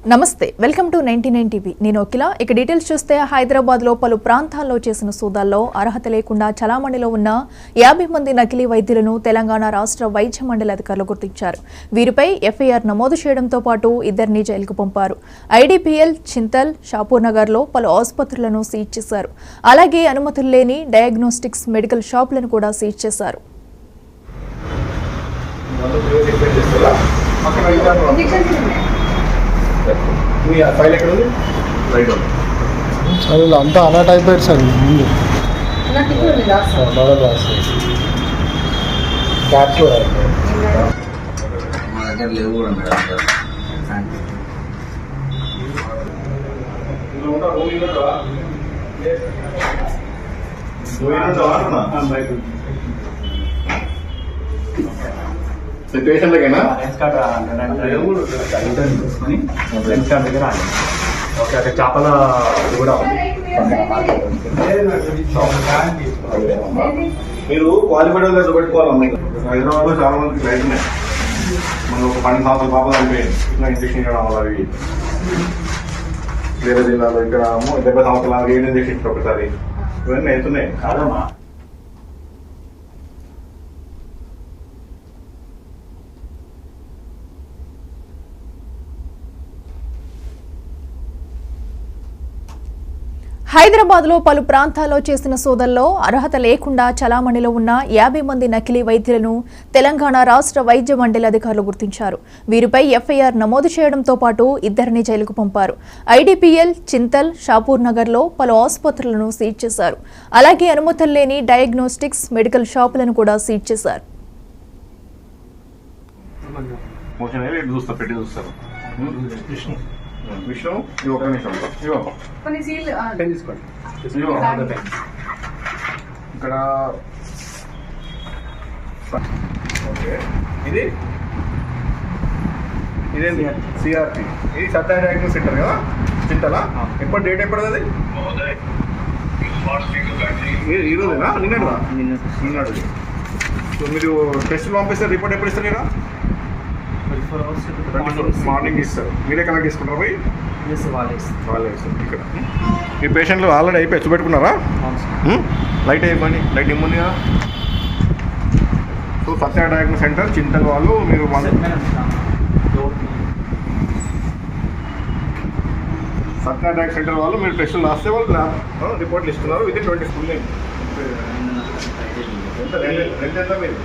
నమస్తే welcome to 99 TV నేను అఖిల ఇక డీటెయిల్స్ చూస్తే హైదరాబాద్ లో పలు ప్రాంతాల్లో చేసిన సోదాల్లో అర్హత లేకుండా చలామణిలో ఉన్న 50 మంది నకిలీ వైద్యులను తెలంగాణ రాష్ట్ర వైద్య మండలి అధికారులు గుర్తించారు. వీరిపై ఎఫ్ఐఆర్ నమోదు చేయడంతో పాటు ఇద్దరిని జైలుకు పంపారు. ఐడిపిఎల్ చింతల్ షాపూర్ నగర్ లో పలు ఆసుపత్రులను సీజ్ చేశారు. అలాగే అనుమతులు లేని డయాగ్నోస్టిక్స్ మెడికల్ షాపులను కూడా సీజ్ చేశారు. ఫైల్ ఎక్కడ ఉంది రైట్ సార్ అంతా అలర్ట్ అయిపోయారు సార్ ముందు క్యాప్చర్ మా దగ్గర లేవు కూడా మేడం. పేషెంట్లకైనా లెన్స్ కార్డ్ తీసుకొని లెన్స్ కార్డ్ దగ్గర ఓకే అక్కడ చేపల కూడా మీరు క్వాలిఫైడ్ వాళ్ళు పెట్టుకోవాలి. హైదరాబాద్ లో చాలా మందికి లైట్ ఉన్నాయి. మనం ఒక 12 సంవత్సరాల పాపలు అయిపోయింది ఇట్లా ఇంజక్షన్ ఇవ్వడం వల్ల అవి వేరే జిల్లాలో ఇక్కడ 70 సంవత్సరాలు 7 ఇంజక్షన్ ఒకసారి ఇవన్నీ అవుతున్నాయి కాదమ్మా. హైదరాబాద్ లో పలు ప్రాంతాల్లో చేసిన సోదాల్లో అర్హత లేకుండా చలామణిలో ఉన్న 50 మంది నకిలీ వైద్యులను తెలంగాణ రాష్ట్ర వైద్య మండలి అధికారులు గుర్తించారు. వీరిపై ఎఫ్ఐఆర్ నమోదు చేయడంతో పాటు ఇద్దరిని జైలుకు పంపారు. ఐడిపిఎల్ చింతల్ షాపూర్ నగర్ లో పలు ఆసుపత్రులను సీజ్ చేశారు. అలాగే అనుమతులు లేని డయాగ్నోస్టిక్స్ మెడికల్ షాపులను కూడా సీజ్ చేశారు. విష్ణు ఒక నిమిషం ఇక్కడ ఓకే ఇది ఇదేంటి సిఆర్టీ ఇది సత్య డయాగ్నోస్ సెంటర్ కదా చింతలా ఎప్పుడు డేట్ ఎప్పుడు అది ఈరోజేనా నిన్నడు సో మీరు టెస్ట్ పంపిస్తే రిపోర్ట్ ఎప్పుడు ఇస్తారు కదా మార్నింగ్ ఇస్తారు. మీరే కలెక్ట్ చేసుకుంటారా పోయి వాళ్ళే ఇస్తారు. ఇక్కడ మీ పేషెంట్లు ఆల్రెడీ అయిపోయి చూపెట్టుకున్నారా? లైట్ అయిపోయింది లైట్ ఇమ్ముంది కదా. సో సత్య డయాగ్నోస్ సెంటర్ చింతల్ వాళ్ళు మీరు సత్య డయాగ్నోస్ సెంటర్ వాళ్ళు మీరు టెస్టులు రాస్తే వాళ్ళు రిపోర్ట్లు ఇస్తున్నారు. విత్ 20 స్కూల్ ఎంత మీరు